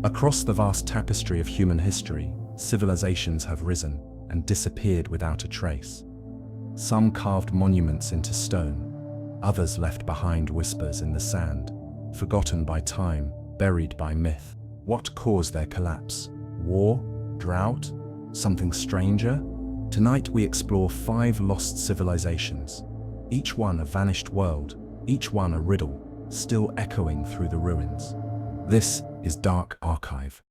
Across the vast tapestry of human history, civilizations have risen and disappeared without a trace. Some carved monuments into stone, others left behind whispers in the sand, forgotten by time, buried by myth. What caused their collapse? War? Drought? Something stranger? Tonight we explore 5 lost civilizations, each one a vanished world, each one a riddle, still echoing through the ruins. This is Dark Archive.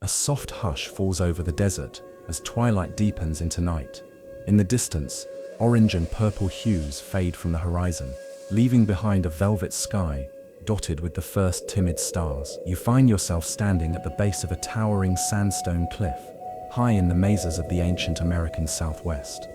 A soft hush falls over the desert as twilight deepens into night. In the distance, orange and purple hues fade from the horizon, leaving behind a velvet sky dotted with the first timid stars. You find yourself standing at the base of a towering sandstone cliff, high in the mesas of the ancient American Southwest.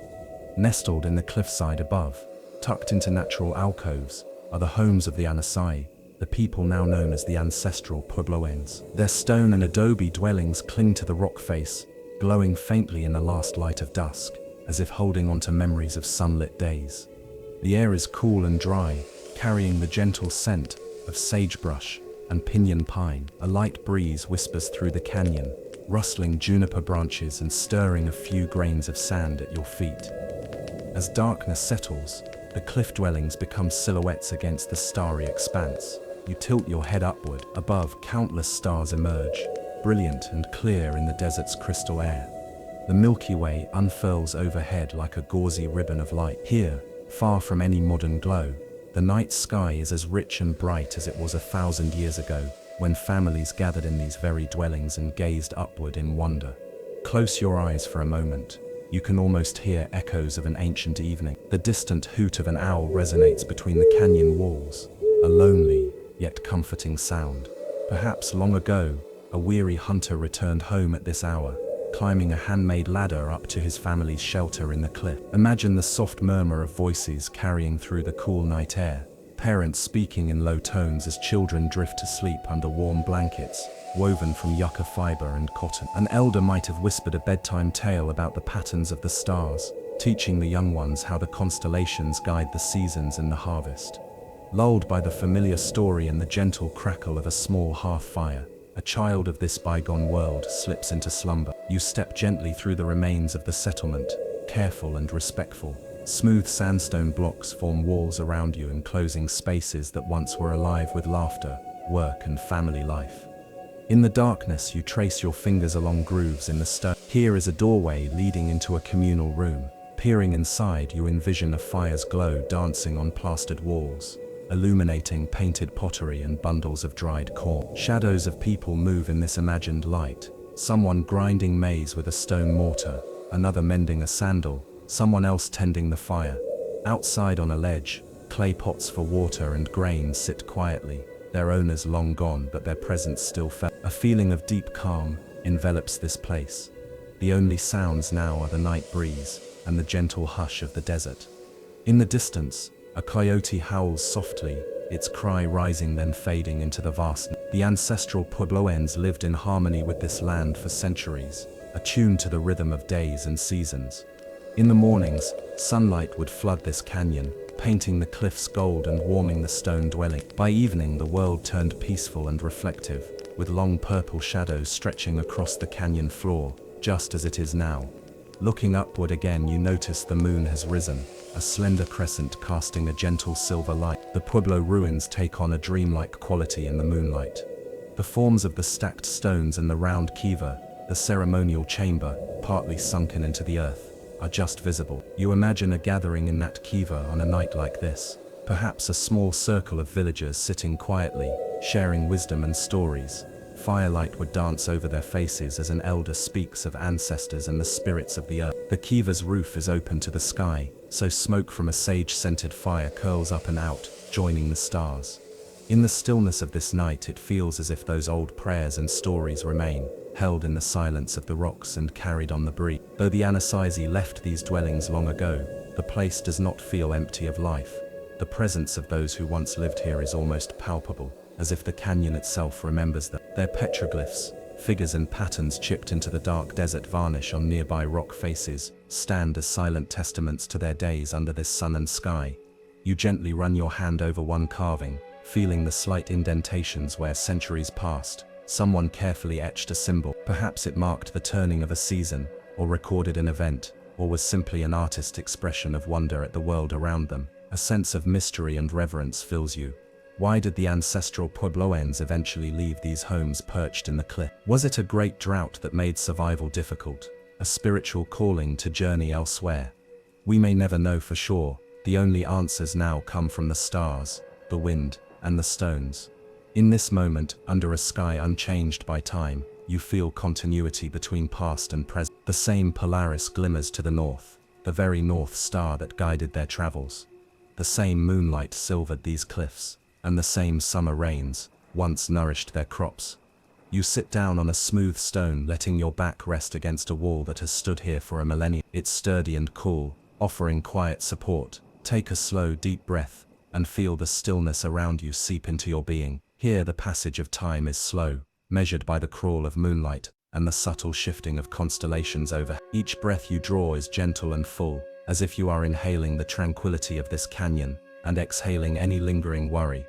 Nestled in the cliffside above, tucked into natural alcoves, are the homes of the Anasazi, the people now known as the Ancestral Puebloans. Their stone and adobe dwellings cling to the rock face, glowing faintly in the last light of dusk, as if holding on to memories of sunlit days. The air is cool and dry, carrying the gentle scent of sagebrush and pinyon pine. A light breeze whispers through the canyon, rustling juniper branches and stirring a few grains of sand at your feet. As darkness settles, the cliff dwellings become silhouettes against the starry expanse. You tilt your head upward. Above, countless stars emerge, brilliant and clear in the desert's crystal air. The Milky Way unfurls overhead like a gauzy ribbon of light. Here, far from any modern glow, the night sky is as rich and bright as it was 1,000 years ago, when families gathered in these very dwellings and gazed upward in wonder. Close your eyes for a moment. You can almost hear echoes of an ancient evening. The distant hoot of an owl resonates between the canyon walls, a lonely, yet comforting sound. Perhaps long ago, a weary hunter returned home at this hour, climbing a handmade ladder up to his family's shelter in the cliff. Imagine the soft murmur of voices carrying through the cool night air, parents speaking in low tones as children drift to sleep under warm blankets, woven from yucca fiber and cotton. An elder might have whispered a bedtime tale about the patterns of the stars, teaching the young ones how the constellations guide the seasons and the harvest. Lulled by the familiar story and the gentle crackle of a small hearth fire, a child of this bygone world slips into slumber. You step gently through the remains of the settlement, careful and respectful. Smooth sandstone blocks form walls around you, enclosing spaces that once were alive with laughter, work and family life. In the darkness, you trace your fingers along grooves in the stone. Here is a doorway leading into a communal room. Peering inside, you envision a fire's glow dancing on plastered walls, illuminating painted pottery and bundles of dried corn. Shadows of people move in this imagined light, someone grinding maize with a stone mortar, another mending a sandal, someone else tending the fire. Outside on a ledge, clay pots for water and grain sit quietly, their owners long gone but their presence still felt. A feeling of deep calm envelops this place. The only sounds now are the night breeze and the gentle hush of the desert. In the distance, a coyote howls softly, its cry rising then fading into the vastness. The ancestral Puebloans lived in harmony with this land for centuries, attuned to the rhythm of days and seasons. In the mornings, sunlight would flood this canyon, painting the cliffs gold and warming the stone dwelling. By evening, the world turned peaceful and reflective, with long purple shadows stretching across the canyon floor, just as it is now. Looking upward again, you notice the moon has risen, a slender crescent casting a gentle silver light. The Pueblo ruins take on a dreamlike quality in the moonlight. The forms of the stacked stones and the round kiva, the ceremonial chamber, partly sunken into the earth, are just visible. You imagine a gathering in that kiva on a night like this, perhaps a small circle of villagers sitting quietly, sharing wisdom and stories. Firelight would dance over their faces as an elder speaks of ancestors and the spirits of the earth. The kiva's roof is open to the sky, so smoke from a sage-scented fire curls up and out, joining the stars. In the stillness of this night, it feels as if those old prayers and stories remain, held in the silence of the rocks and carried on the breeze. Though the Anasazi left these dwellings long ago, the place does not feel empty of life. The presence of those who once lived here is almost palpable, as if the canyon itself remembers them. Their petroglyphs, Figures and patterns chipped into the dark desert varnish on nearby rock faces stand as silent testaments to their days under this sun and sky. You gently run your hand over one carving, feeling the slight indentations where centuries passed. Someone carefully etched a symbol. Perhaps it marked the turning of a season, or recorded an event, or was simply an artist's expression of wonder at the world around them. A sense of mystery and reverence fills you. Why did the ancestral Puebloans eventually leave these homes perched in the cliff? Was it a great drought that made survival difficult? A spiritual calling to journey elsewhere? We may never know for sure. The only answers now come from the stars, the wind, and the stones. In this moment, under a sky unchanged by time, you feel continuity between past and present. The same Polaris glimmers to the north, the very North Star that guided their travels. The same moonlight silvered these cliffs, and the same summer rains once nourished their crops. You sit down on a smooth stone, letting your back rest against a wall that has stood here for a millennium. It's sturdy and cool, offering quiet support. Take a slow, deep breath, and feel the stillness around you seep into your being. Here the passage of time is slow, measured by the crawl of moonlight and the subtle shifting of constellations over. Each breath you draw is gentle and full, as if you are inhaling the tranquility of this canyon and exhaling any lingering worry.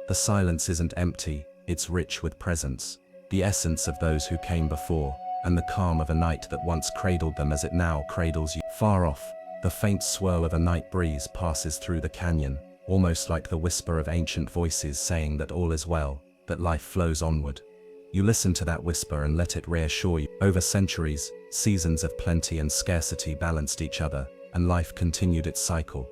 The silence isn't empty, it's rich with presence, the essence of those who came before, and the calm of a night that once cradled them as it now cradles you. Far off, the faint swirl of a night breeze passes through the canyon, almost like the whisper of ancient voices saying that all is well, that life flows onward. You listen to that whisper and let it reassure you. Over centuries, seasons of plenty and scarcity balanced each other, and life continued its cycle.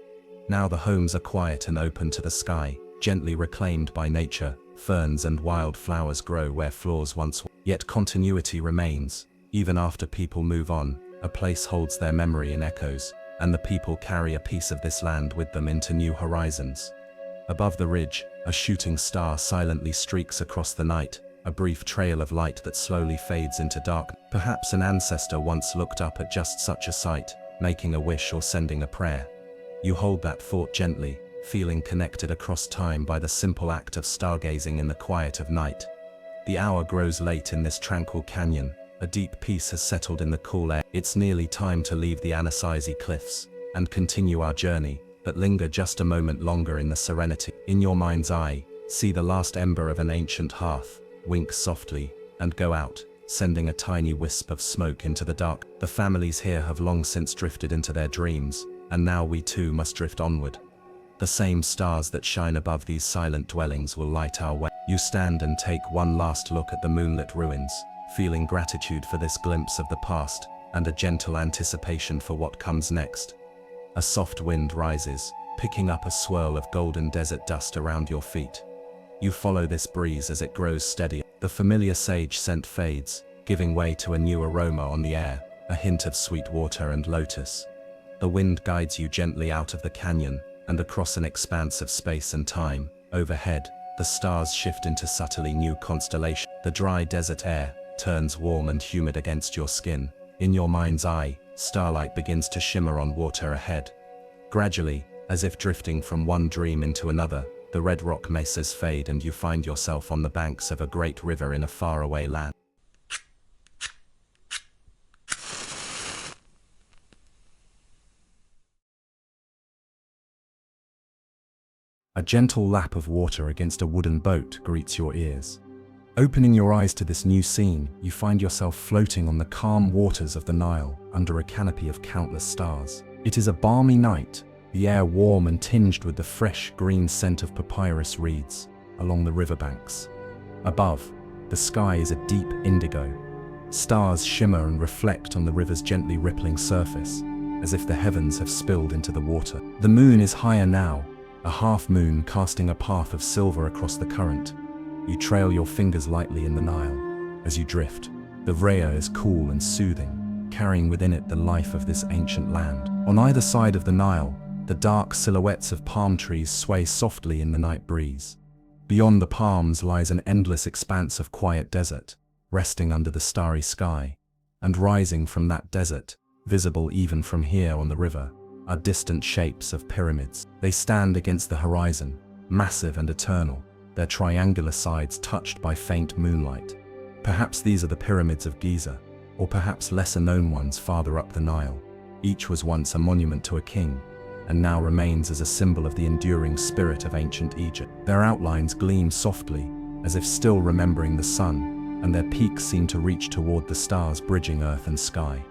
Now the homes are quiet and open to the sky, gently reclaimed by nature. Ferns and wild flowers grow where floors once were. Yet continuity remains. Even after people move on, a place holds their memory in echoes, and the people carry a piece of this land with them into new horizons. Above the ridge, a shooting star silently streaks across the night, a brief trail of light that slowly fades into dark. Perhaps an ancestor once looked up at just such a sight, making a wish or sending a prayer. You hold that thought gently, feeling connected across time by the simple act of stargazing in the quiet of night. The hour grows late in this tranquil canyon. A deep peace has settled in the cool air. It's nearly time to leave the Anasazi cliffs and continue our journey, but linger just a moment longer in the serenity. In your mind's eye, see the last ember of an ancient hearth, wink softly, and go out, sending a tiny wisp of smoke into the dark. The families here have long since drifted into their dreams, and now we too must drift onward. The same stars that shine above these silent dwellings will light our way. You stand and take one last look at the moonlit ruins, feeling gratitude for this glimpse of the past and a gentle anticipation for what comes next. A soft wind rises, picking up a swirl of golden desert dust around your feet. You follow this breeze as it grows steadier. The familiar sage scent fades, giving way to a new aroma on the air, a hint of sweet water and lotus. The wind guides you gently out of the canyon and across an expanse of space and time. Overhead, the stars shift into subtly new constellations. The dry desert air turns warm and humid against your skin. In your mind's eye, starlight begins to shimmer on water ahead. Gradually, as if drifting from one dream into another, the red rock mesas fade and you find yourself on the banks of a great river in a faraway land. A gentle lap of water against a wooden boat greets your ears. Opening your eyes to this new scene, you find yourself floating on the calm waters of the Nile under a canopy of countless stars. It is a balmy night, the air warm and tinged with the fresh green scent of papyrus reeds along the riverbanks. Above, the sky is a deep indigo. Stars shimmer and reflect on the river's gently rippling surface, as if the heavens have spilled into the water. The moon is higher now, a half moon casting a path of silver across the current. You trail your fingers lightly in the Nile. As you drift, the air is cool and soothing, carrying within it the life of this ancient land. On either side of the Nile, the dark silhouettes of palm trees sway softly in the night breeze. Beyond the palms lies an endless expanse of quiet desert, resting under the starry sky. And rising from that desert, visible even from here on the river, are distant shapes of pyramids. They stand against the horizon, massive and eternal, their triangular sides touched by faint moonlight. Perhaps these are the pyramids of Giza, or perhaps lesser-known ones farther up the Nile. Each was once a monument to a king, and now remains as a symbol of the enduring spirit of ancient Egypt. Their outlines gleam softly, as if still remembering the sun, and their peaks seem to reach toward the stars bridging earth and sky.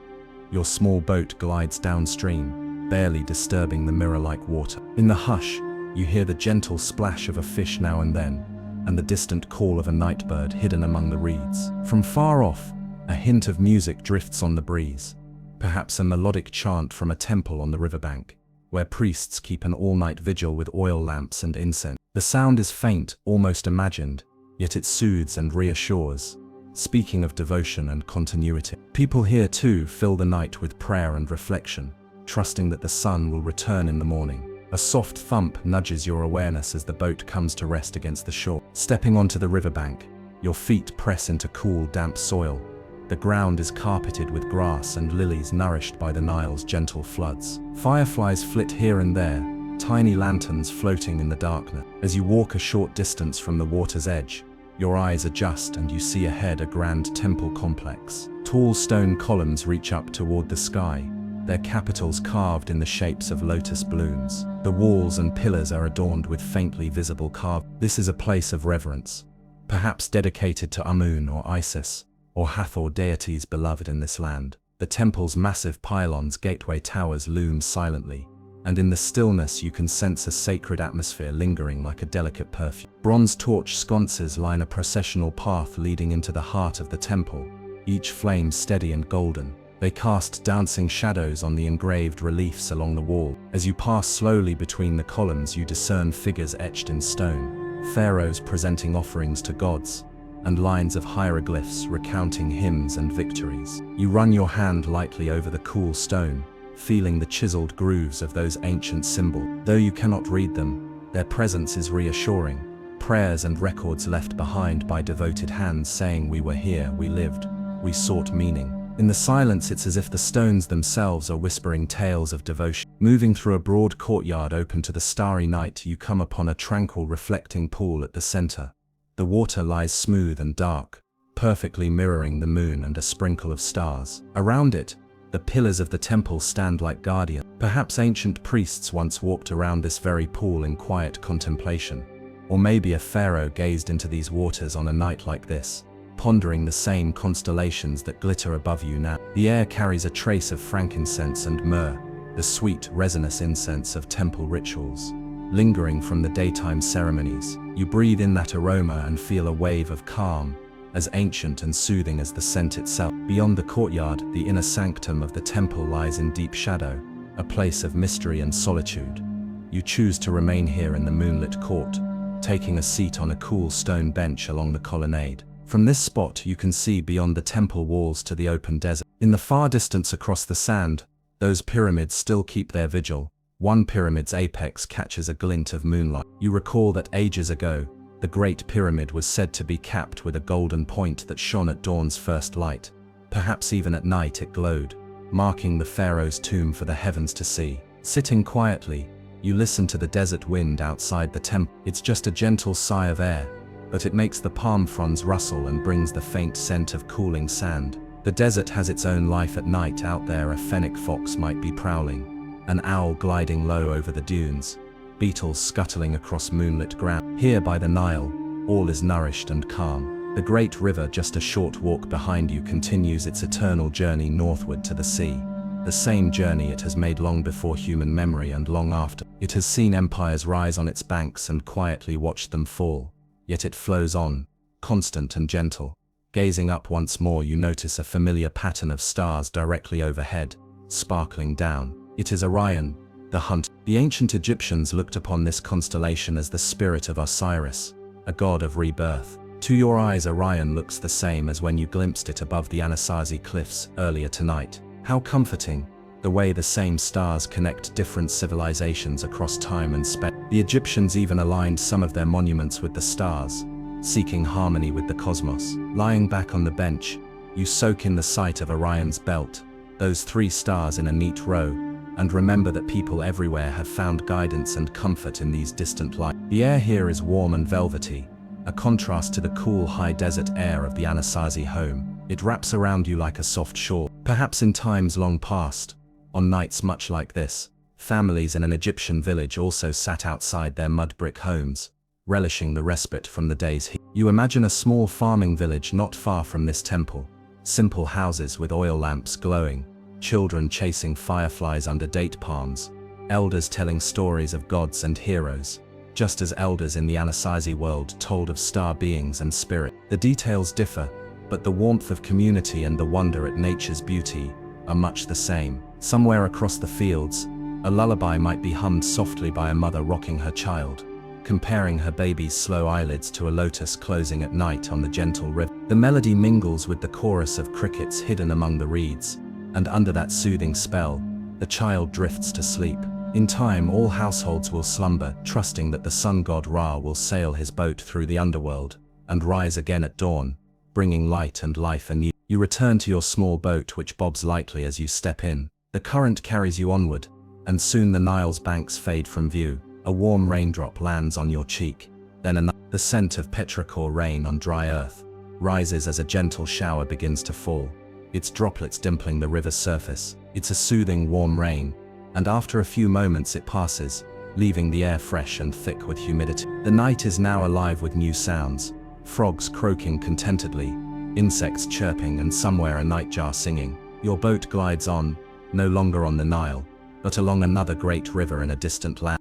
Your small boat glides downstream, barely disturbing the mirror-like water. In the hush, you hear the gentle splash of a fish now and then, and the distant call of a nightbird hidden among the reeds. From far off, a hint of music drifts on the breeze, perhaps a melodic chant from a temple on the riverbank, where priests keep an all-night vigil with oil lamps and incense. The sound is faint, almost imagined, yet it soothes and reassures, speaking of devotion and continuity. People here too fill the night with prayer and reflection, trusting that the sun will return in the morning. A soft thump nudges your awareness as the boat comes to rest against the shore. Stepping onto the riverbank, your feet press into cool, damp soil. The ground is carpeted with grass and lilies nourished by the Nile's gentle floods. Fireflies flit here and there, tiny lanterns floating in the darkness. As you walk a short distance from the water's edge, your eyes adjust and you see ahead a grand temple complex. Tall stone columns reach up toward the sky, their capitals carved in the shapes of lotus blooms. The walls and pillars are adorned with faintly visible carvings. This is a place of reverence, perhaps dedicated to Amun or Isis, or Hathor, deities beloved in this land. The temple's massive pylons, gateway towers loom silently, and in the stillness you can sense a sacred atmosphere lingering like a delicate perfume. Bronze torch sconces line a processional path leading into the heart of the temple, each flame steady and golden. They cast dancing shadows on the engraved reliefs along the wall. As you pass slowly between the columns, you discern figures etched in stone, pharaohs presenting offerings to gods, and lines of hieroglyphs recounting hymns and victories. You run your hand lightly over the cool stone, feeling the chiseled grooves of those ancient symbols. Though you cannot read them, their presence is reassuring. Prayers and records left behind by devoted hands saying, "We were here, we lived, we sought meaning." In the silence, it's as if the stones themselves are whispering tales of devotion. Moving through a broad courtyard open to the starry night, you come upon a tranquil reflecting pool at the center. The water lies smooth and dark, perfectly mirroring the moon and a sprinkle of stars. Around it, the pillars of the temple stand like guardians. Perhaps ancient priests once walked around this very pool in quiet contemplation. Or maybe a pharaoh gazed into these waters on a night like this, pondering the same constellations that glitter above you now. The air carries a trace of frankincense and myrrh, the sweet, resinous incense of temple rituals. Lingering from the daytime ceremonies, you breathe in that aroma and feel a wave of calm, as ancient and soothing as the scent itself. Beyond the courtyard, the inner sanctum of the temple lies in deep shadow, a place of mystery and solitude. You choose to remain here in the moonlit court, taking a seat on a cool stone bench along the colonnade. From this spot, you can see beyond the temple walls to the open desert. In the far distance across the sand, those pyramids still keep their vigil. One pyramid's apex catches a glint of moonlight. You recall that ages ago, the Great Pyramid was said to be capped with a golden point that shone at dawn's first light. Perhaps even at night it glowed, marking the pharaoh's tomb for the heavens to see. Sitting quietly, you listen to the desert wind outside the temple. It's just a gentle sigh of air, but it makes the palm fronds rustle and brings the faint scent of cooling sand. The desert has its own life at night. Out there, a fennec fox might be prowling, an owl gliding low over the dunes, beetles scuttling across moonlit ground. Here by the Nile, all is nourished and calm. The great river just a short walk behind you continues its eternal journey northward to the sea. The same journey it has made long before human memory and long after. It has seen empires rise on its banks and quietly watched them fall. Yet it flows on, constant and gentle. Gazing up once more, you notice a familiar pattern of stars directly overhead, sparkling down. It is Orion, the hunter. The ancient Egyptians looked upon this constellation as the spirit of Osiris, a god of rebirth. To your eyes, Orion looks the same as when you glimpsed it above the Anasazi cliffs earlier tonight. How comforting, the way the same stars connect different civilizations across time and space. The Egyptians even aligned some of their monuments with the stars, seeking harmony with the cosmos. Lying back on the bench, you soak in the sight of Orion's belt, those 3 stars in a neat row, and remember that people everywhere have found guidance and comfort in these distant lights. The air here is warm and velvety, a contrast to the cool high desert air of the Anasazi home. It wraps around you like a soft shawl. Perhaps in times long past, on nights much like this, families in an Egyptian village also sat outside their mud brick homes, relishing the respite from the day's heat. You imagine a small farming village not far from this temple. Simple houses with oil lamps glowing, children chasing fireflies under date palms, elders telling stories of gods and heroes, just as elders in the Anasazi world told of star beings and spirit. The details differ, but the warmth of community and the wonder at nature's beauty are much the same. Somewhere across the fields, a lullaby might be hummed softly by a mother rocking her child, comparing her baby's slow eyelids to a lotus closing at night on the gentle river. The melody mingles with the chorus of crickets hidden among the reeds, and under that soothing spell, the child drifts to sleep. In time, all households will slumber, trusting that the sun god Ra will sail his boat through the underworld and rise again at dawn, bringing light and life anew. You return to your small boat, which bobs lightly as you step in. The current carries you onward, and soon the Nile's banks fade from view. A warm raindrop lands on your cheek, then the scent of petrichor rain on dry earth rises as a gentle shower begins to fall, its droplets dimpling the river's surface. It's a soothing, warm rain, and after a few moments it passes, leaving the air fresh and thick with humidity. The night is now alive with new sounds, frogs croaking contentedly, insects chirping, and somewhere a nightjar singing. Your boat glides on, no longer on the Nile, but along another great river in a distant land.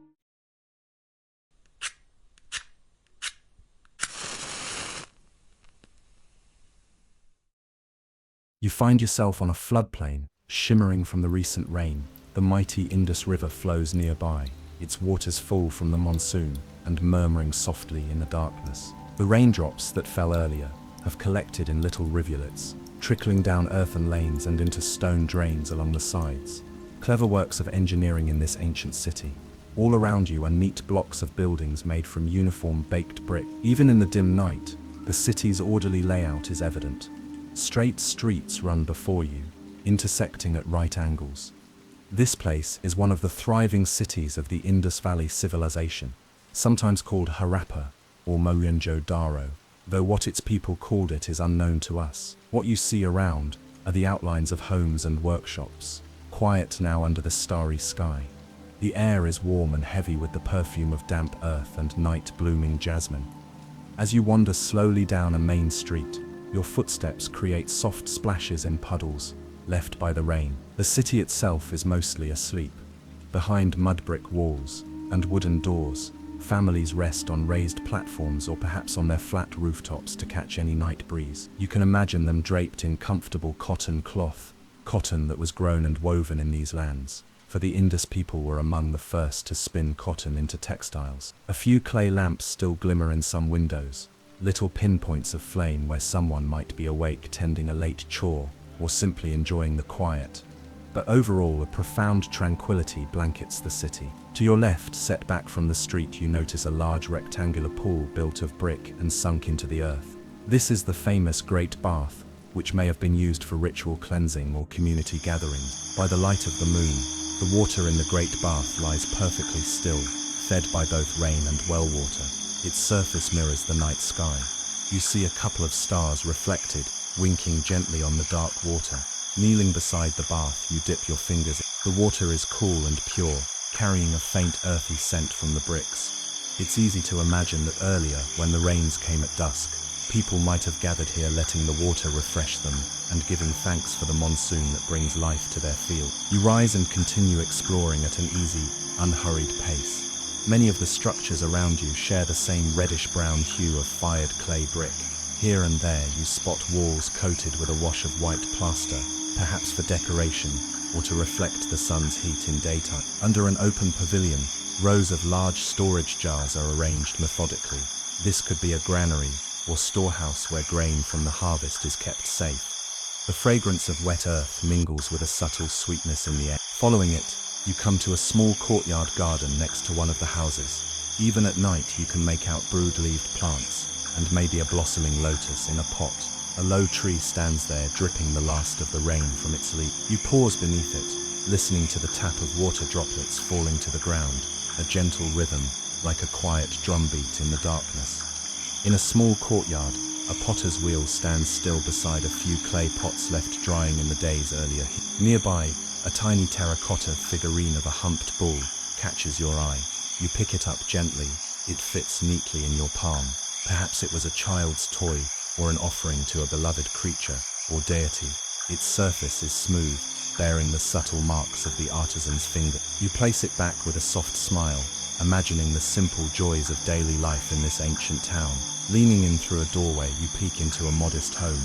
You find yourself on a floodplain, shimmering from the recent rain. The mighty Indus River flows nearby, its waters full from the monsoon and murmuring softly in the darkness. The raindrops that fell earlier have collected in little rivulets, trickling down earthen lanes and into stone drains along the sides. Clever works of engineering in this ancient city. All around you are neat blocks of buildings made from uniform baked brick. Even in the dim night, the city's orderly layout is evident. Straight streets run before you, intersecting at right angles. This place is one of the thriving cities of the Indus Valley civilization, sometimes called Harappa or Mohenjo-daro, though what its people called it is unknown to us. What you see around are the outlines of homes and workshops, quiet now under the starry sky. The air is warm and heavy with the perfume of damp earth and night-blooming jasmine. As you wander slowly down a main street, your footsteps create soft splashes in puddles left by the rain. The city itself is mostly asleep. Behind mud brick walls and wooden doors, families rest on raised platforms or perhaps on their flat rooftops to catch any night breeze. You can imagine them draped in comfortable cotton cloth, cotton that was grown and woven in these lands, for the Indus people were among the first to spin cotton into textiles. A few clay lamps still glimmer in some windows, little pinpoints of flame where someone might be awake tending a late chore or simply enjoying the quiet. But overall, a profound tranquility blankets the city. To your left, set back from the street, you notice a large rectangular pool built of brick and sunk into the earth. This is the famous Great Bath, which may have been used for ritual cleansing or community gatherings. By the light of the moon, the water in the Great Bath lies perfectly still, fed by both rain and well water. Its surface mirrors the night sky. You see a couple of stars reflected, winking gently on the dark water. Kneeling beside the bath, you dip your fingers. The water is cool and pure, carrying a faint earthy scent from the bricks. It's easy to imagine that earlier, when the rains came at dusk, people might have gathered here letting the water refresh them and giving thanks for the monsoon that brings life to their field. You rise and continue exploring at an easy, unhurried pace. Many of the structures around you share the same reddish-brown hue of fired clay brick. Here and there you spot walls coated with a wash of white plaster, perhaps for decoration or to reflect the sun's heat in daytime. Under an open pavilion, rows of large storage jars are arranged methodically. This could be a granary or storehouse where grain from the harvest is kept safe. The fragrance of wet earth mingles with a subtle sweetness in the air. Following it, you come to a small courtyard garden next to one of the houses. Even at night you can make out broad-leaved plants and maybe a blossoming lotus in a pot. A low tree stands there, dripping the last of the rain from its leaf. You pause beneath it, listening to the tap of water droplets falling to the ground, a gentle rhythm, like a quiet drumbeat in the darkness. In a small courtyard, a potter's wheel stands still beside a few clay pots left drying in the days earlier. Nearby, a tiny terracotta figurine of a humped bull catches your eye. You pick it up gently. It fits neatly in your palm. Perhaps it was a child's toy, or an offering to a beloved creature or deity. Its surface is smooth, bearing the subtle marks of the artisan's finger. You place it back with a soft smile, imagining the simple joys of daily life in this ancient town. Leaning in through a doorway, you peek into a modest home.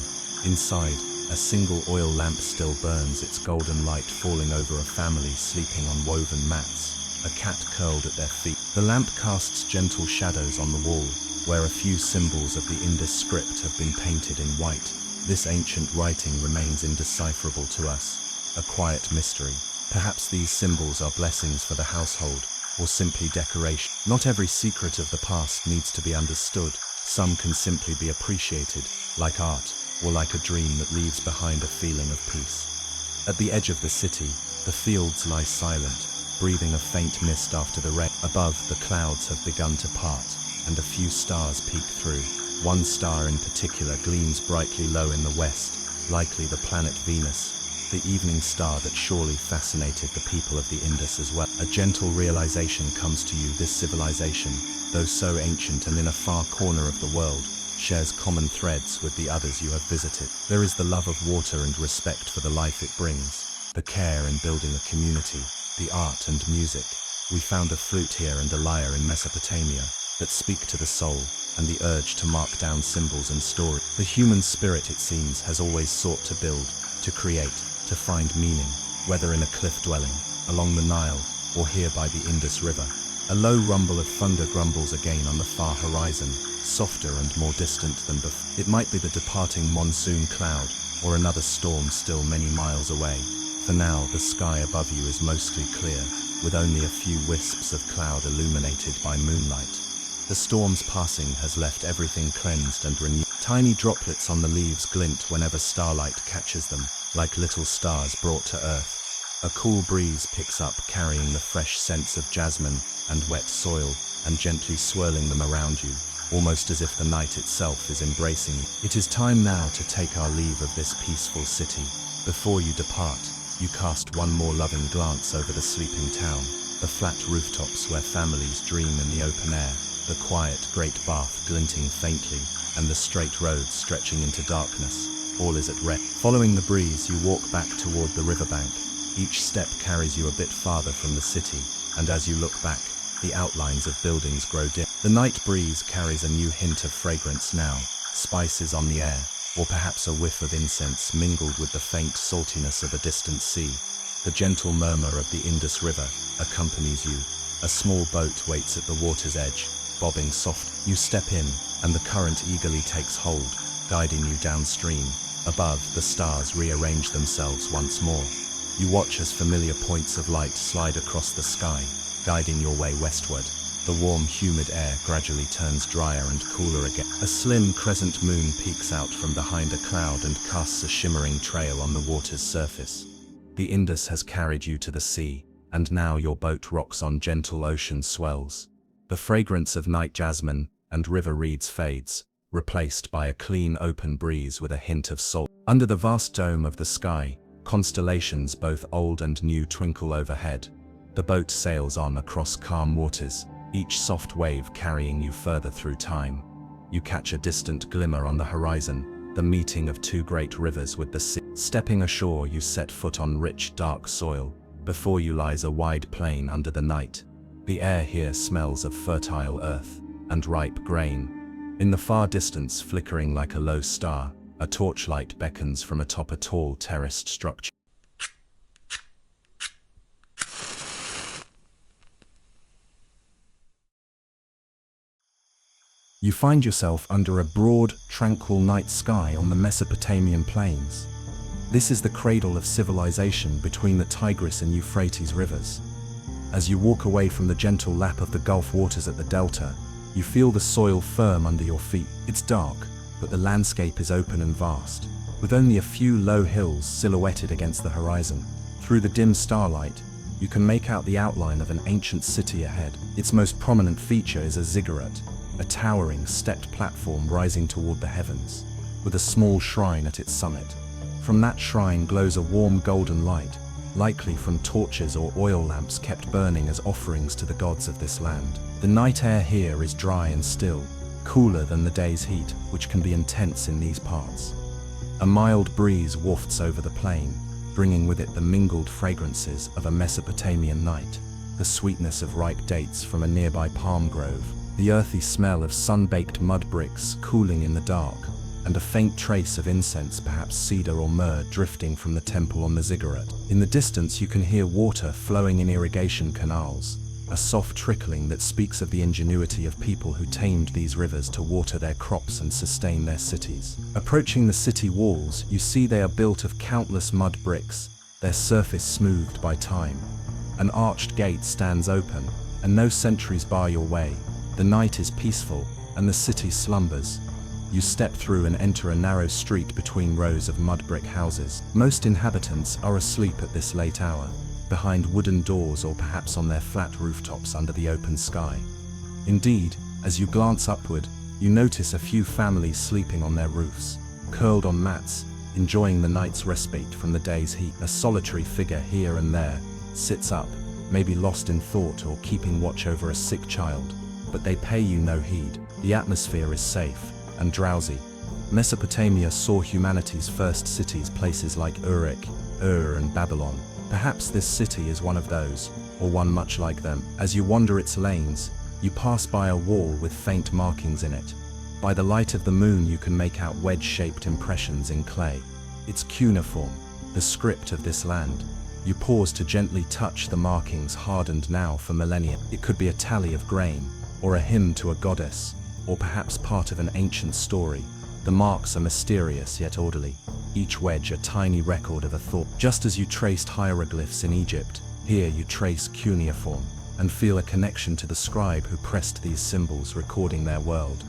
Inside, a single oil lamp still burns, its golden light falling over a family sleeping on woven mats, a cat curled at their feet. The lamp casts gentle shadows on the wall, where a few symbols of the Indus script have been painted in white. This ancient writing remains indecipherable to us, a quiet mystery. Perhaps these symbols are blessings for the household, or simply decoration. Not every secret of the past needs to be understood. Some can simply be appreciated, like art, or like a dream that leaves behind a feeling of peace. At the edge of the city, the fields lie silent, breathing a faint mist after the rain. Above, the clouds have begun to part, and a few stars peek through. One star in particular gleams brightly low in the west, likely the planet Venus, the evening star that surely fascinated the people of the Indus as well. A gentle realization comes to you: this civilization, though so ancient and in a far corner of the world, shares common threads with the others you have visited. There is the love of water and respect for the life it brings, the care in building a community, the art and music. We found a flute here and a lyre in Mesopotamia that speak to the soul, and the urge to mark down symbols and story. The human spirit, it seems, has always sought to build, to create, to find meaning, whether in a cliff dwelling, along the Nile, or here by the Indus River. A low rumble of thunder grumbles again on the far horizon, softer and more distant than before. It might be the departing monsoon cloud, or another storm still many miles away. For now, the sky above you is mostly clear, with only a few wisps of cloud illuminated by moonlight. The storm's passing has left everything cleansed and renewed. Tiny droplets on the leaves glint whenever starlight catches them, like little stars brought to earth. A cool breeze picks up, carrying the fresh scents of jasmine and wet soil, and gently swirling them around you, almost as if the night itself is embracing you. It is time now to take our leave of this peaceful city. Before you depart, you cast one more loving glance over the sleeping town, the flat rooftops where families dream in the open air, the quiet great bath glinting faintly, and the straight road stretching into darkness. All is at rest. Following the breeze, you walk back toward the riverbank. Each step carries you a bit farther from the city, and as you look back, the outlines of buildings grow dim. The night breeze carries a new hint of fragrance now, spices on the air, or perhaps a whiff of incense mingled with the faint saltiness of a distant sea. The gentle murmur of the Indus River accompanies you. A small boat waits at the water's edge, bobbing soft. You step in, and the current eagerly takes hold, guiding you downstream. Above, the stars rearrange themselves once more. You watch as familiar points of light slide across the sky, guiding your way westward. The warm, humid air gradually turns drier and cooler again. A slim crescent moon peeks out from behind a cloud and casts a shimmering trail on the water's surface. The Indus has carried you to the sea, and now your boat rocks on gentle ocean swells. The fragrance of night jasmine and river reeds fades, replaced by a clean open breeze with a hint of salt. Under the vast dome of the sky, constellations both old and new twinkle overhead. The boat sails on across calm waters, each soft wave carrying you further through time. You catch a distant glimmer on the horizon, the meeting of two great rivers with the sea. Stepping ashore, you set foot on rich, dark soil. Before you lies a wide plain under the night. The air here smells of fertile earth and ripe grain. In the far distance, flickering like a low star, a torchlight beckons from atop a tall terraced structure. You find yourself under a broad, tranquil night sky on the Mesopotamian plains. This is the cradle of civilization between the Tigris and Euphrates rivers. As you walk away from the gentle lap of the Gulf waters at the delta, you feel the soil firm under your feet. It's dark, but the landscape is open and vast, with only a few low hills silhouetted against the horizon. Through the dim starlight, you can make out the outline of an ancient city ahead. Its most prominent feature is a ziggurat, a towering, stepped platform rising toward the heavens, with a small shrine at its summit. From that shrine glows a warm golden light, likely from torches or oil lamps kept burning as offerings to the gods of this land. The night air here is dry and still, cooler than the day's heat, which can be intense in these parts. A mild breeze wafts over the plain, bringing with it the mingled fragrances of a Mesopotamian night, the sweetness of ripe dates from a nearby palm grove, the earthy smell of sun-baked mud bricks cooling in the dark, and a faint trace of incense, perhaps cedar or myrrh, drifting from the temple on the ziggurat. In the distance you can hear water flowing in irrigation canals, a soft trickling that speaks of the ingenuity of people who tamed these rivers to water their crops and sustain their cities. Approaching the city walls, you see they are built of countless mud bricks, their surface smoothed by time. An arched gate stands open, and no sentries bar your way. The night is peaceful, and the city slumbers. You step through and enter a narrow street between rows of mud brick houses. Most inhabitants are asleep at this late hour, behind wooden doors or perhaps on their flat rooftops under the open sky. Indeed, as you glance upward, you notice a few families sleeping on their roofs, curled on mats, enjoying the night's respite from the day's heat. A solitary figure here and there sits up, maybe lost in thought or keeping watch over a sick child, but they pay you no heed. The atmosphere is safe and drowsy. Mesopotamia saw humanity's first cities, places like Uruk, Ur and Babylon. Perhaps this city is one of those, or one much like them. As you wander its lanes, you pass by a wall with faint markings in it. By the light of the moon you can make out wedge-shaped impressions in clay. It's cuneiform, the script of this land. You pause to gently touch the markings, hardened now for millennia. It could be a tally of grain, or a hymn to a goddess, or perhaps part of an ancient story. The marks are mysterious yet orderly, each wedge a tiny record of a thought. Just as you traced hieroglyphs in Egypt, here you trace cuneiform, and feel a connection to the scribe who pressed these symbols, recording their world.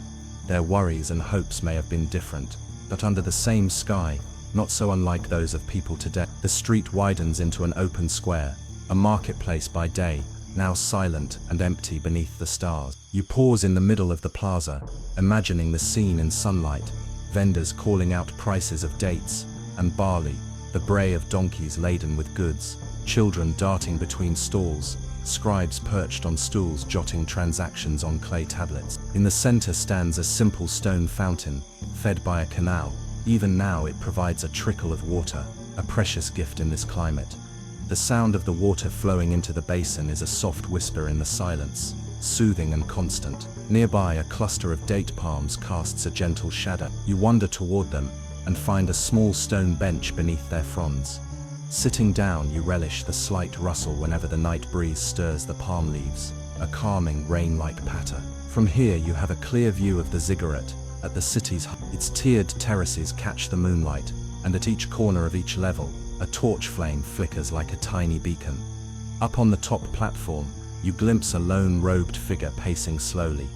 Their worries and hopes may have been different, but under the same sky, not so unlike those of people today. The street widens into an open square, a marketplace by day, now silent and empty beneath the stars. You pause in the middle of the plaza, imagining the scene in sunlight, vendors calling out prices of dates and barley, the bray of donkeys laden with goods, children darting between stalls, scribes perched on stools jotting transactions on clay tablets. In the center stands a simple stone fountain, fed by a canal. Even now it provides a trickle of water, a precious gift in this climate. The sound of the water flowing into the basin is a soft whisper in the silence, soothing and constant. Nearby, a cluster of date palms casts a gentle shadow. You wander toward them and find a small stone bench beneath their fronds. Sitting down, you relish the slight rustle whenever the night breeze stirs the palm leaves, a calming, rain-like patter. From here you have a clear view of the ziggurat at the city's hub. Its tiered terraces catch the moonlight, and at each corner of each level, a torch flame flickers like a tiny beacon. Up on the top platform, you glimpse a lone robed figure pacing slowly.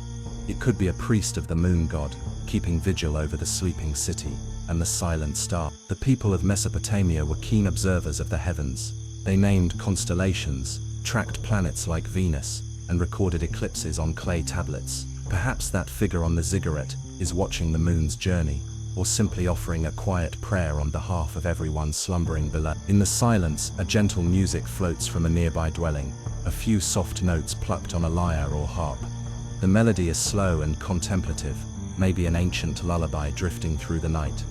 It could be a priest of the moon god, keeping vigil over the sleeping city and the silent star. The people of Mesopotamia were keen observers of the heavens. They named constellations, tracked planets like Venus, and recorded eclipses on clay tablets. Perhaps that figure on the ziggurat is watching the moon's journey, or simply offering a quiet prayer on behalf of everyone slumbering below. In the silence, a gentle music floats from a nearby dwelling, a few soft notes plucked on a lyre or harp. The melody is slow and contemplative, maybe an ancient lullaby drifting through the night.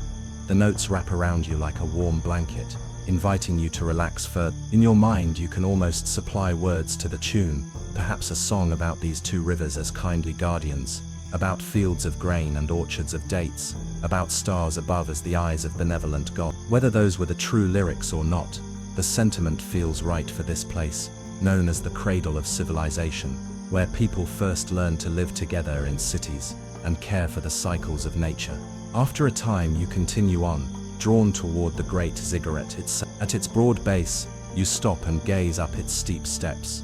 The notes wrap around you like a warm blanket, inviting you to relax further. In your mind, you can almost supply words to the tune, perhaps a song about these two rivers as kindly guardians, about fields of grain and orchards of dates, about stars above as the eyes of benevolent God. Whether those were the true lyrics or not, the sentiment feels right for this place, known as the cradle of civilization, where people first learned to live together in cities and care for the cycles of nature. After a time you continue on, drawn toward the great ziggurat itself. At its broad base, you stop and gaze up its steep steps.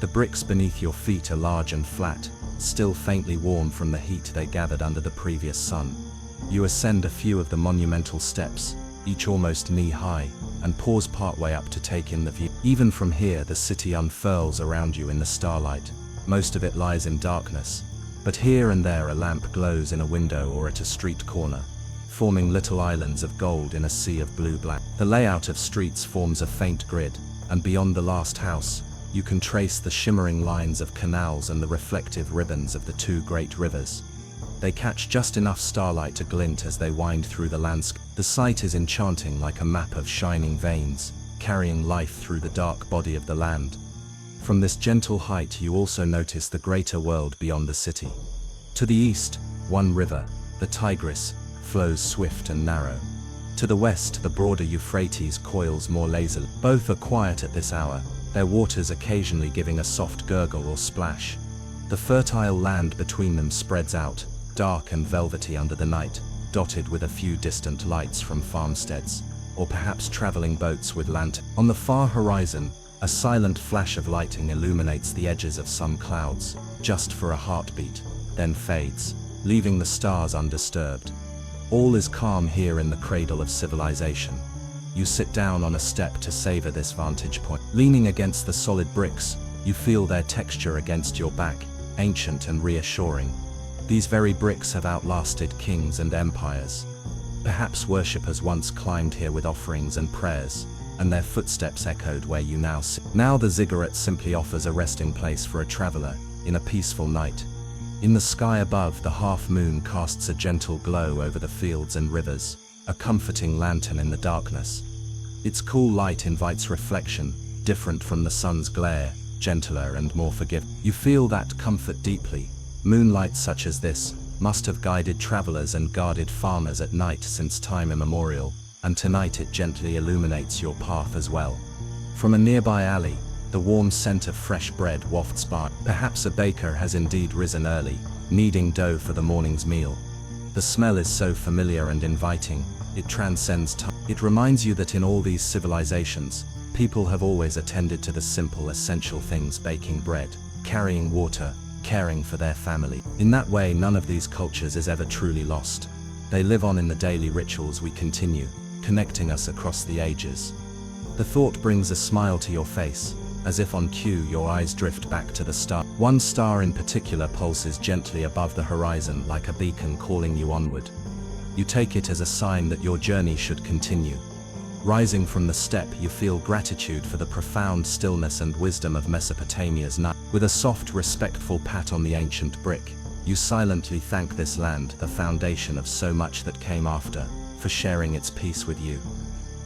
The bricks beneath your feet are large and flat, still faintly warm from the heat they gathered under the previous sun. You ascend a few of the monumental steps, each almost knee-high, and pause partway up to take in the view. Even from here, the city unfurls around you in the starlight. Most of it lies in darkness, but here and there a lamp glows in a window or at a street corner, forming little islands of gold in a sea of blue-black. The layout of streets forms a faint grid, and beyond the last house, you can trace the shimmering lines of canals and the reflective ribbons of the two great rivers. They catch just enough starlight to glint as they wind through the landscape. The sight is enchanting, like a map of shining veins, carrying life through the dark body of the land. From this gentle height you also notice the greater world beyond the city. To the east, one river, the Tigris, flows swift and narrow. To the west, the broader Euphrates coils more lazily. Both are quiet at this hour, their waters occasionally giving a soft gurgle or splash. The fertile land between them spreads out, dark and velvety under the night, dotted with a few distant lights from farmsteads, or perhaps traveling boats with lanterns. On the far horizon, a silent flash of lighting illuminates the edges of some clouds, just for a heartbeat, then fades, leaving the stars undisturbed. All is calm here in the cradle of civilization. You sit down on a step to savor this vantage point. Leaning against the solid bricks, you feel their texture against your back, ancient and reassuring. These very bricks have outlasted kings and empires. Perhaps worshippers once climbed here with offerings and prayers, and their footsteps echoed where you now sit. Now the ziggurat simply offers a resting place for a traveler, in a peaceful night. In the sky above, the half-moon casts a gentle glow over the fields and rivers, a comforting lantern in the darkness. Its cool light invites reflection, different from the sun's glare, gentler and more forgiving. You feel that comfort deeply. Moonlight such as this must have guided travelers and guarded farmers at night since time immemorial, and tonight it gently illuminates your path as well. From a nearby alley, the warm scent of fresh bread wafts by. Perhaps a baker has indeed risen early, kneading dough for the morning's meal. The smell is so familiar and inviting, it transcends time. It reminds you that in all these civilizations, people have always attended to the simple, essential things: baking bread, carrying water, caring for their family. In that way, none of these cultures is ever truly lost. They live on in the daily rituals we continue, connecting us across the ages. The thought brings a smile to your face. As if on cue, your eyes drift back to the star. One star in particular pulses gently above the horizon like a beacon calling you onward. You take it as a sign that your journey should continue. Rising from the step, you feel gratitude for the profound stillness and wisdom of Mesopotamia's night. With a soft, respectful pat on the ancient brick, you silently thank this land, the foundation of so much that came after, for sharing its peace with you.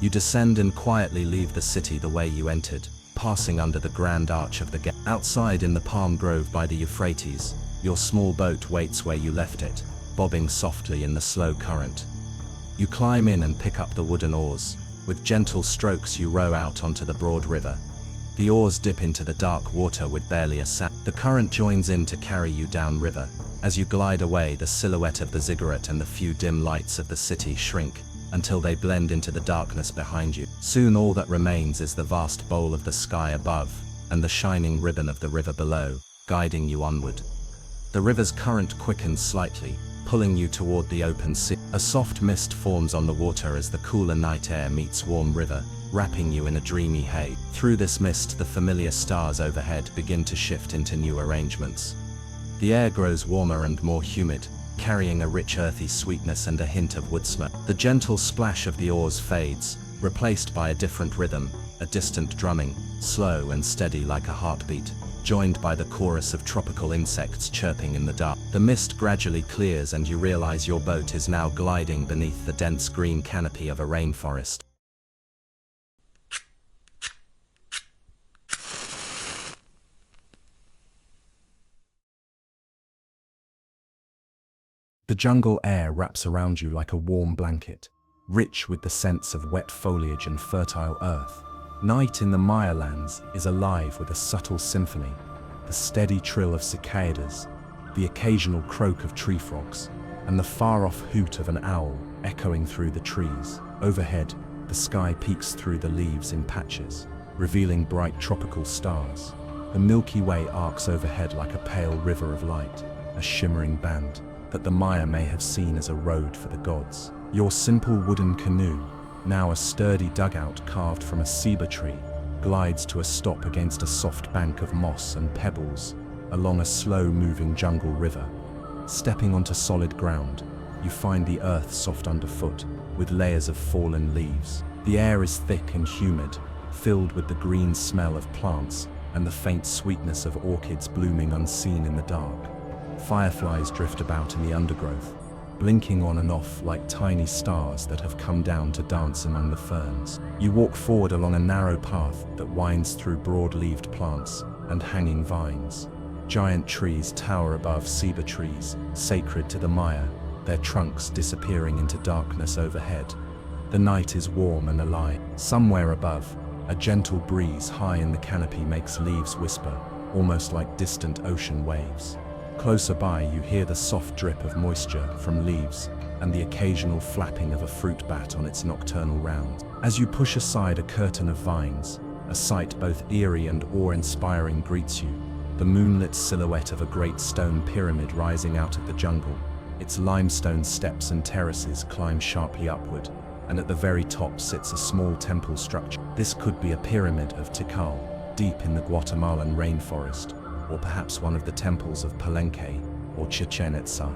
You descend and quietly leave the city the way you entered, passing under the grand arch of the gate. Outside in the palm grove by the Euphrates, your small boat waits where you left it, bobbing softly in the slow current. You climb in and pick up the wooden oars. With gentle strokes you row out onto the broad river. The oars dip into the dark water with barely a sound. The current joins in to carry you downriver. As you glide away, the silhouette of the ziggurat and the few dim lights of the city shrink, until they blend into the darkness behind you. Soon all that remains is the vast bowl of the sky above, and the shining ribbon of the river below, guiding you onward. The river's current quickens slightly, pulling you toward the open sea. A soft mist forms on the water as the cooler night air meets warm river, wrapping you in a dreamy haze. Through this mist, the familiar stars overhead begin to shift into new arrangements. The air grows warmer and more humid, carrying a rich earthy sweetness and a hint of wood smoke. The gentle splash of the oars fades, replaced by a different rhythm, a distant drumming, slow and steady like a heartbeat, joined by the chorus of tropical insects chirping in the dark. The mist gradually clears and you realize your boat is now gliding beneath the dense green canopy of a rainforest. The jungle air wraps around you like a warm blanket, rich with the scents of wet foliage and fertile earth. Night in the Maya lands is alive with a subtle symphony, the steady trill of cicadas, the occasional croak of tree frogs, and the far-off hoot of an owl echoing through the trees. Overhead, the sky peeks through the leaves in patches, revealing bright tropical stars. The Milky Way arcs overhead like a pale river of light, a shimmering band that the Maya may have seen as a road for the gods. Your simple wooden canoe, now a sturdy dugout carved from a ceiba tree, glides to a stop against a soft bank of moss and pebbles, along a slow-moving jungle river. Stepping onto solid ground, you find the earth soft underfoot, with layers of fallen leaves. The air is thick and humid, filled with the green smell of plants and the faint sweetness of orchids blooming unseen in the dark. Fireflies drift about in the undergrowth, blinking on and off like tiny stars that have come down to dance among the ferns. You walk forward along a narrow path that winds through broad-leaved plants and hanging vines. Giant trees tower above cedar trees, sacred to the Maya, their trunks disappearing into darkness overhead. The night is warm and alive. Somewhere above, a gentle breeze high in the canopy makes leaves whisper, almost like distant ocean waves. Closer by, you hear the soft drip of moisture from leaves and the occasional flapping of a fruit bat on its nocturnal rounds. As you push aside a curtain of vines, a sight both eerie and awe-inspiring greets you. The moonlit silhouette of a great stone pyramid rising out of the jungle. Its limestone steps and terraces climb sharply upward, and at the very top sits a small temple structure. This could be a pyramid of Tikal, deep in the Guatemalan rainforest, or perhaps one of the temples of Palenque or Chichen Itza.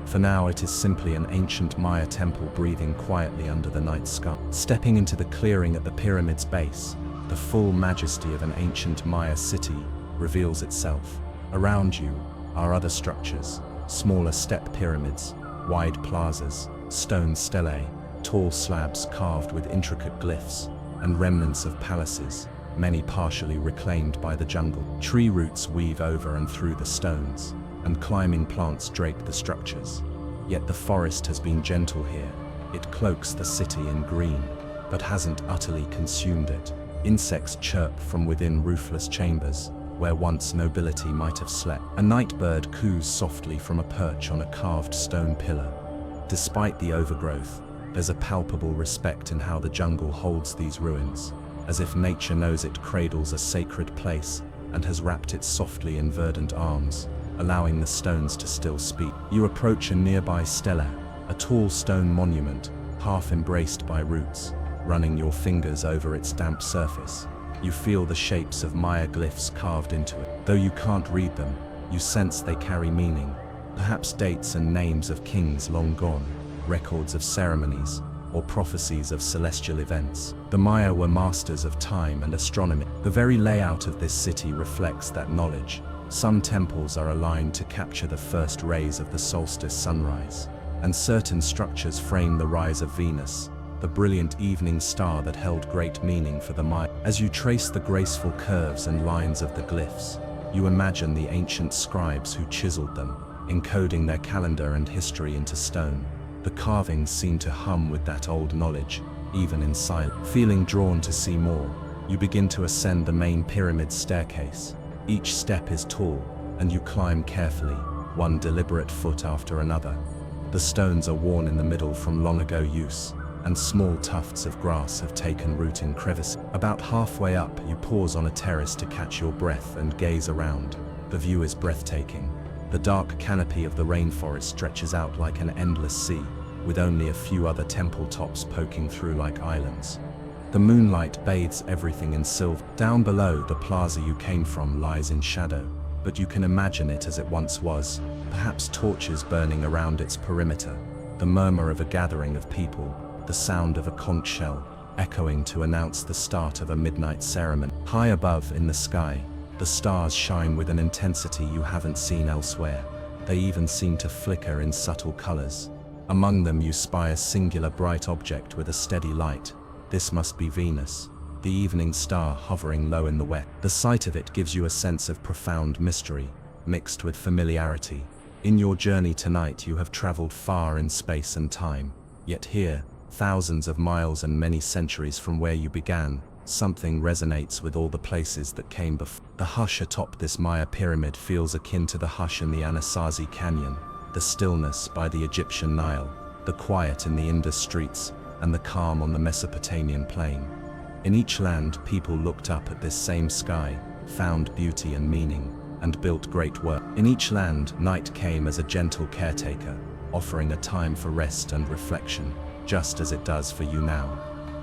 For now, it is simply an ancient Maya temple breathing quietly under the night sky. Stepping into the clearing at the pyramid's base, the full majesty of an ancient Maya city reveals itself. Around you are other structures, smaller step pyramids, wide plazas, stone stelae, tall slabs carved with intricate glyphs, and remnants of palaces, many partially reclaimed by the jungle. Tree roots weave over and through the stones, and climbing plants drape the structures. Yet the forest has been gentle here. It cloaks the city in green, but hasn't utterly consumed it. Insects chirp from within roofless chambers, where once nobility might have slept. A night bird coos softly from a perch on a carved stone pillar. Despite the overgrowth, there's a palpable respect in how the jungle holds these ruins, as if nature knows it cradles a sacred place and has wrapped it softly in verdant arms, allowing the stones to still speak. You approach a nearby stela, a tall stone monument, half embraced by roots, running your fingers over its damp surface. You feel the shapes of Maya glyphs carved into it. Though you can't read them, you sense they carry meaning, perhaps dates and names of kings long gone, records of ceremonies, or prophecies of celestial events. The Maya were masters of time and astronomy. The very layout of this city reflects that knowledge. Some temples are aligned to capture the first rays of the solstice sunrise, and certain structures frame the rise of Venus, the brilliant evening star that held great meaning for the Maya. As you trace the graceful curves and lines of the glyphs, you imagine the ancient scribes who chiseled them, encoding their calendar and history into stone. The carvings seem to hum with that old knowledge, even in silence. Feeling drawn to see more, you begin to ascend the main pyramid staircase. Each step is tall, and you climb carefully, one deliberate foot after another. The stones are worn in the middle from long ago use, and small tufts of grass have taken root in crevices. About halfway up, you pause on a terrace to catch your breath and gaze around. The view is breathtaking. The dark canopy of the rainforest stretches out like an endless sea, with only a few other temple tops poking through like islands. The moonlight bathes everything in silver. Down below, the plaza you came from lies in shadow, but you can imagine it as it once was, perhaps torches burning around its perimeter, the murmur of a gathering of people, the sound of a conch shell echoing to announce the start of a midnight ceremony. High above in the sky, the stars shine with an intensity you haven't seen elsewhere. They even seem to flicker in subtle colors. Among them you spy a singular bright object with a steady light. This must be Venus, the evening star hovering low in the west. The sight of it gives you a sense of profound mystery, mixed with familiarity. In your journey tonight you have traveled far in space and time, yet here, thousands of miles and many centuries from where you began, something resonates with all the places that came before. The hush atop this Maya pyramid feels akin to the hush in the Anasazi Canyon, the stillness by the Egyptian Nile, the quiet in the Indus streets, and the calm on the Mesopotamian plain. In each land, people looked up at this same sky, found beauty and meaning, and built great work. In each land, night came as a gentle caretaker, offering a time for rest and reflection, just as it does for you now.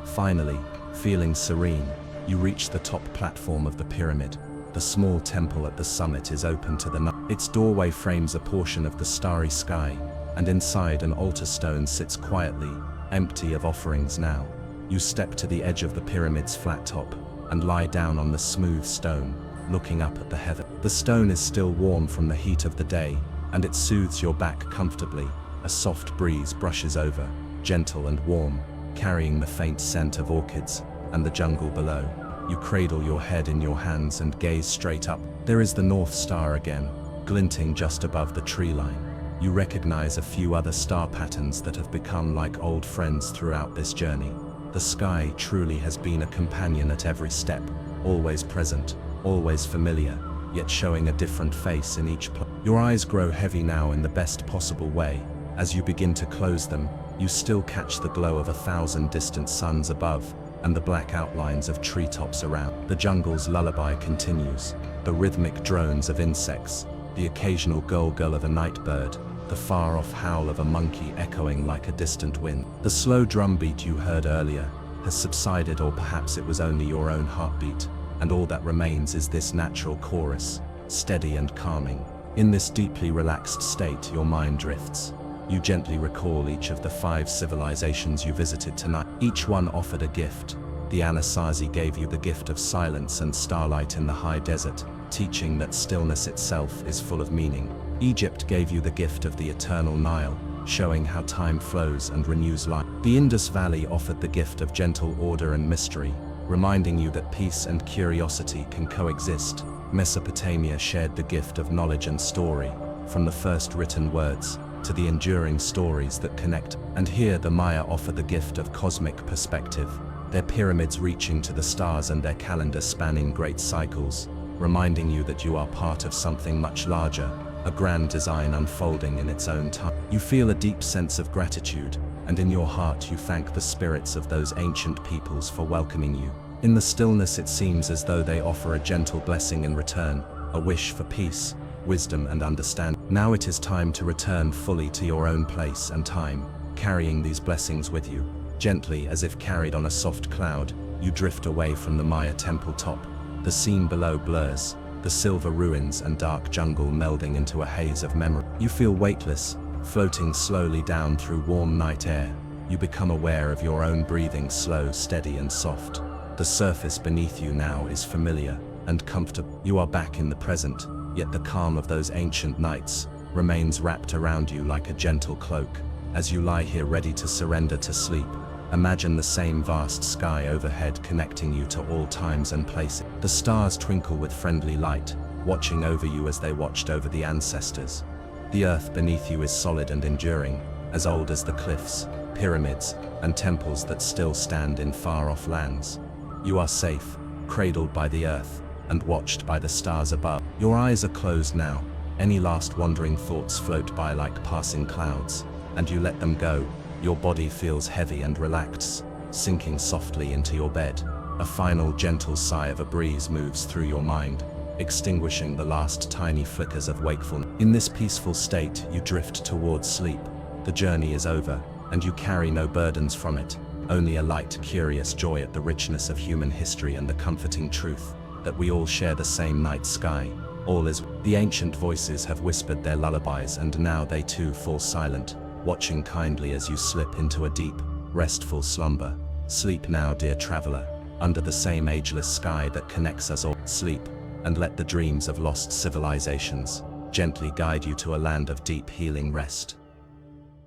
Finally, feeling serene, you reach the top platform of the pyramid. The small temple at the summit is open to the night. Its doorway frames a portion of the starry sky, and inside an altar stone sits quietly, empty of offerings now. You step to the edge of the pyramid's flat top, and lie down on the smooth stone, looking up at the heaven. The stone is still warm from the heat of the day, and it soothes your back comfortably. A soft breeze brushes over, gentle and warm, carrying the faint scent of orchids and the jungle below. You cradle your head in your hands and gaze straight up. There is the North Star again, glinting just above the tree line. You recognize a few other star patterns that have become like old friends throughout this journey. The sky truly has been a companion at every step, always present, always familiar, yet showing a different face in each place. Your eyes grow heavy now in the best possible way. As you begin to close them, you still catch the glow of 1,000 distant suns above, and the black outlines of treetops around. The jungle's lullaby continues, the rhythmic drones of insects, the occasional gurgle of a night bird, the far-off howl of a monkey echoing like a distant wind. The slow drumbeat you heard earlier has subsided, or perhaps it was only your own heartbeat, and all that remains is this natural chorus, steady and calming. In this deeply relaxed state, your mind drifts. You gently recall each of the 5 civilizations you visited tonight. Each one offered a gift. The Anasazi gave you the gift of silence and starlight in the high desert, teaching that stillness itself is full of meaning. Egypt gave you the gift of the eternal Nile, showing how time flows and renews life. The Indus Valley offered the gift of gentle order and mystery, reminding you that peace and curiosity can coexist. Mesopotamia shared the gift of knowledge and story, from the first written words to the enduring stories that connect. And here the Maya offer the gift of cosmic perspective, their pyramids reaching to the stars and their calendar spanning great cycles, reminding you that you are part of something much larger, a grand design unfolding in its own time. You feel a deep sense of gratitude, and in your heart you thank the spirits of those ancient peoples for welcoming you. In the stillness it seems as though they offer a gentle blessing in return, a wish for peace, wisdom and understanding. Now it is time to return fully to your own place and time, carrying these blessings with you. Gently, as if carried on a soft cloud, you drift away from the Maya temple top. The scene below blurs, the silver ruins and dark jungle melding into a haze of memory. You feel weightless, floating slowly down through warm night air. You become aware of your own breathing, slow, steady and soft. The surface beneath you now is familiar and comfortable. You are back in the present, yet the calm of those ancient nights remains wrapped around you like a gentle cloak. As you lie here ready to surrender to sleep, imagine the same vast sky overhead connecting you to all times and places. The stars twinkle with friendly light, watching over you as they watched over the ancestors. The earth beneath you is solid and enduring, as old as the cliffs, pyramids, and temples that still stand in far-off lands. You are safe, cradled by the earth, and watched by the stars above. Your eyes are closed now. Any last wandering thoughts float by like passing clouds, and you let them go. Your body feels heavy and relaxed, sinking softly into your bed. A final gentle sigh of a breeze moves through your mind, extinguishing the last tiny flickers of wakefulness. In this peaceful state, you drift towards sleep. The journey is over, and you carry no burdens from it, only a light, curious joy at the richness of human history and the comforting truth that we all share the same night sky. All is. The ancient voices have whispered their lullabies, and now they too fall silent, watching kindly as you slip into a deep, restful slumber. Sleep now, dear traveler, under the same ageless sky that connects us all. Sleep, and let the dreams of lost civilizations gently guide you to a land of deep healing rest.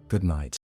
Good night.